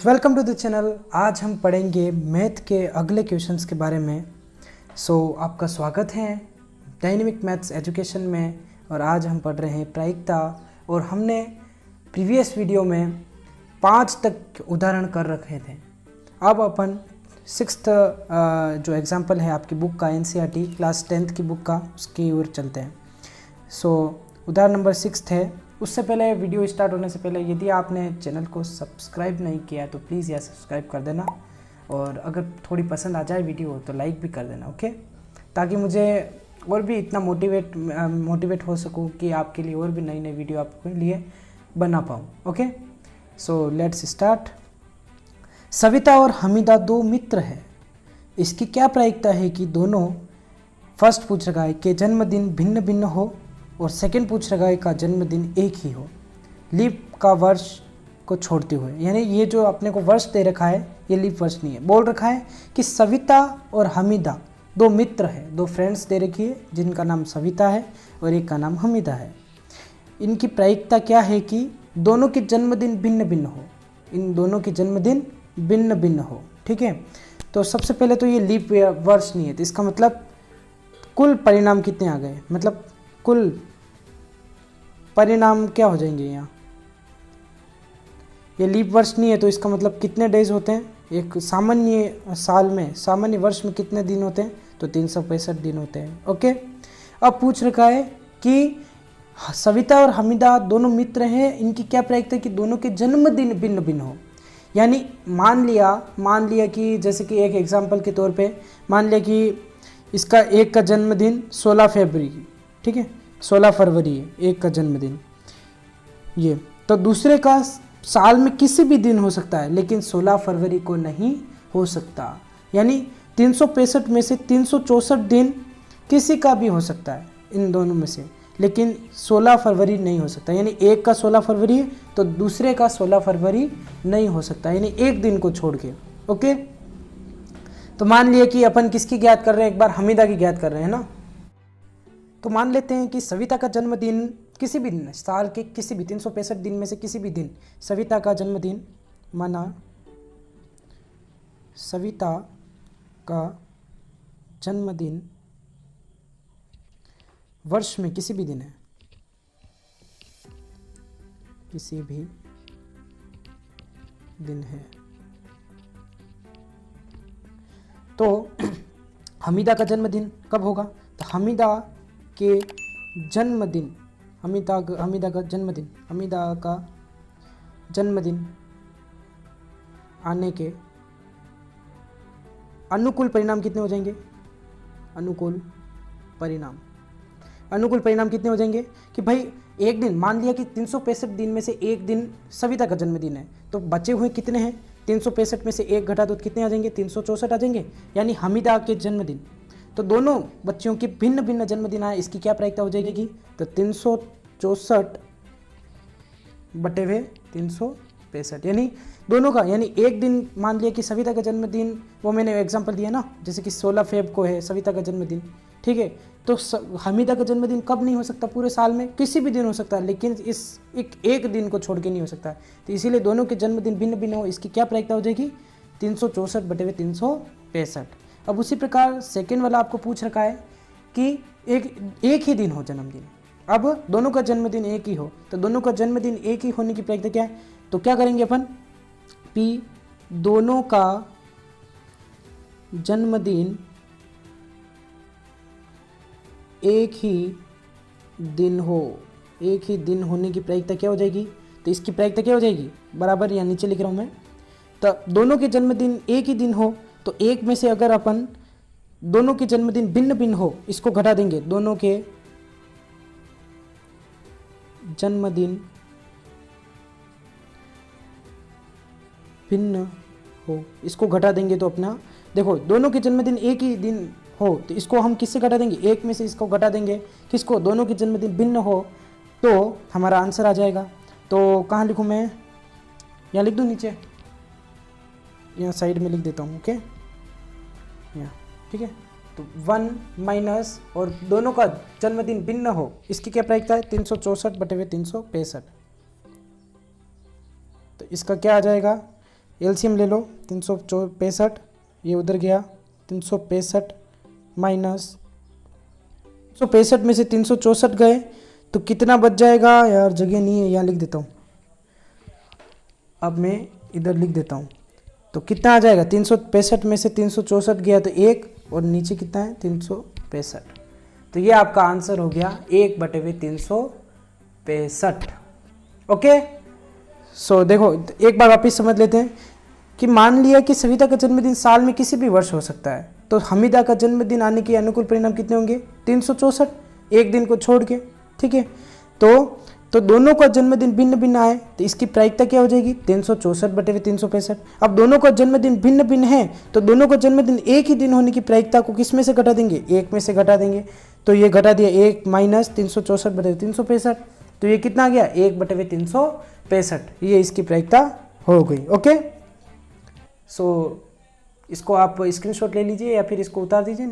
Welcome to the channel. आज हम पढ़ेंगे मैथ के अगले क्वेश्चंस के बारे में। आपका स्वागत है डायनेमिक मैथ्स एजुकेशन में। और आज हम पढ़ रहे हैं प्रायिकता। और हमने प्रीवियस वीडियो में 5 तक उदाहरण कर रखे थे। अब अपन 6th जो एग्जाम्पल है आपकी बुक का NCERT क्लास 10th की बुक का, उसकी ओर चलते हैं। उदाहरण नंबर 6 है। उससे पहले वीडियो स्टार्ट होने से पहले यदि आपने चैनल को सब्सक्राइब नहीं किया तो प्लीज़ यार सब्सक्राइब कर देना। और अगर थोड़ी पसंद आ जाए वीडियो तो लाइक भी कर देना, ओके, ताकि मुझे और भी इतना मोटिवेट हो सकूं कि आपके लिए और भी नई नई वीडियो आपके लिए बना पाऊँ। Okay, so let's start. Savita और हमीदा 2 मित्र हैं। इसकी क्या प्रायिकता है कि दोनों, फर्स्ट पूछ रखा है कि जन्मदिन भिन्न भिन्न हो, और सेकंड पूछ रखा है का जन्मदिन एक ही हो, लीप का वर्ष को छोड़ते हुए। यानी ये जो अपने को वर्ष दे रखा है ये लीप वर्ष नहीं है। बोल रखा है कि सविता और हमीदा 2 मित्र हैं, 2 फ्रेंड्स दे रखी है जिनका नाम सविता है और एक का नाम हमीदा है। इनकी प्रायिकता क्या है कि दोनों के जन्मदिन भिन्न भिन्न हो, इन दोनों के जन्मदिन भिन्न भिन्न हो। ठीक है, तो सबसे पहले तो ये लीप वर्ष नहीं है, तो इसका मतलब कुल परिणाम कितने आ गए, मतलब कुल परिणाम क्या हो जाएंगे यहाँ। ये लीप वर्ष नहीं है तो इसका मतलब कितने डेज होते हैं एक सामान्य साल में, सामान्य वर्ष में कितने दिन होते हैं, तो 365 दिन होते हैं। ओके, अब पूछ रखा है कि सविता और हमीदा दोनों मित्र हैं, इनकी क्या प्रायिकता है कि दोनों के जन्मदिन भिन्न भिन्न हो। यानी मान लिया कि जैसे कि एक एग्जाम्पल के तौर पे मान लिया कि इसका एक का जन्मदिन 16 फरवरी, ठीक है, 16 फरवरी है एक का जन्मदिन ये, तो दूसरे का साल में किसी भी दिन हो सकता है लेकिन 16 फरवरी को नहीं हो सकता। यानी 365 में से 364 दिन किसी का भी हो सकता है इन दोनों में से, लेकिन 16 फरवरी नहीं हो सकता। यानी एक का 16 फरवरी है तो दूसरे का 16 फरवरी नहीं हो सकता, यानी एक दिन को छोड़ के। ओके, तो मान लिया कि अपन किसकी ज्ञात कर रहे हैं, एक बार हमीदा की ज्ञात कर रहे हैं ना। तो मान लेते हैं कि सविता का जन्मदिन किसी भी दिन, साल के किसी भी 365 दिन में से किसी भी दिन सविता का जन्मदिन, माना सविता का जन्मदिन वर्ष में किसी भी दिन है, किसी भी दिन है, तो हमीदा का जन्मदिन कब होगा, तो हमीदा के जन्मदिन, हमीदा का जन्मदिन आने के अनुकूल परिणाम कितने हो जाएंगे, अनुकूल परिणाम कितने हो जाएंगे कि भाई एक दिन, मान लिया कि 365 दिन में से एक दिन सविता का जन्मदिन है, तो बचे हुए कितने हैं, 365 में से एक घटा तो कितने आ जाएंगे, 364 आ जाएंगे, यानी हमीदा के जन्मदिन। तो दोनों बच्चियों के भिन्न भिन्न जन्मदिन आए, इसकी क्या प्रायिकता हो जाएगी, तो 364 बटे हुए 365, यानी दोनों का, यानी एक दिन मान लिया कि सविता का जन्मदिन, वो मैंने एग्जांपल दिया ना, जैसे कि 16 फेब को है सविता का जन्मदिन, ठीक है, तो हमीदा का जन्मदिन कब नहीं हो सकता, पूरे साल में किसी भी दिन हो सकता है, लेकिन इस एक दिन को छोड़ के नहीं हो सकता। तो इसीलिए दोनों के जन्मदिन भिन्न भिन्न हो, इसकी क्या प्रायिकता हो जाएगी, 364 बटे हुए 365। अब उसी प्रकार सेकेंड वाला आपको पूछ रखा है कि एक ही दिन हो जन्मदिन। अब दोनों का जन्मदिन एक ही हो, तो दोनों का जन्मदिन एक ही होने की प्रायिकता क्या है, तो क्या करेंगे अपन, P दोनों का जन्मदिन एक ही दिन हो, एक ही दिन होने की प्रायिकता क्या हो जाएगी, तो इसकी प्रायिकता क्या हो जाएगी, बराबर या नीचे लिख रहा हूं मैं, तो दोनों के जन्मदिन एक ही दिन हो, तो एक में से अगर अपन दोनों के जन्मदिन भिन्न भिन्न हो, इसको घटा देंगे, दोनों के जन्मदिन भिन्न हो, इसको घटा देंगे तो अपना, देखो दोनों के जन्मदिन एक ही दिन हो तो इसको हम किससे घटा देंगे, एक में से इसको घटा देंगे, किसको, दोनों के जन्मदिन भिन्न हो, तो हमारा आंसर आ जाएगा। तो कहाँ लिखूँ मैं, यहाँ लिख दूँ नीचे, यहाँ साइड में लिख देता हूँ, ओके, यहाँ, ठीक है, तो 1 माइनस, और दोनों का जन्मदिन भिन्न हो, इसकी क्या प्रायिकता है, 364 बटे हुए 365, तो इसका क्या आ जाएगा, एलसीएम ले लो, 365 ये उधर गया, 365 माइनस 365 में से 364 गए तो कितना बच जाएगा यार, जगह नहीं है, यहाँ लिख देता हूँ। अब मैं इधर लिख देता हूँ, तो कितना आ जाएगा, 365 में से 364 गया तो 1 और नीचे कितना है 365। तो ये आपका आंसर हो गया 1/365। ओके, सो देखो एक बार वापिस समझ लेते हैं कि मान लिया कि सविता का जन्मदिन साल में किसी भी वर्ष हो सकता है, तो हमीदा का जन्मदिन आने के अनुकूल परिणाम कितने होंगे, 364, एक दिन को छोड़ के। ठीक है, तो दोनों का जन्मदिन भिन्न भिन्न आए तो इसकी प्रायिकता क्या हो जाएगी, 364/365। अब दोनों का जन्मदिन भिन्न भिन्न है तो दोनों का जन्मदिन एक ही दिन होने की प्रायिकता को किस में से घटा देंगे, 1 में से घटा देंगे। तो ये घटा दिया 1 माइनस 364/365, तो ये कितना आ गया 1/365, ये इसकी प्रायिकता हो गई। ओके, सो इसको आप स्क्रीनशॉट ले लीजिए या फिर इसको उतार दीजिए।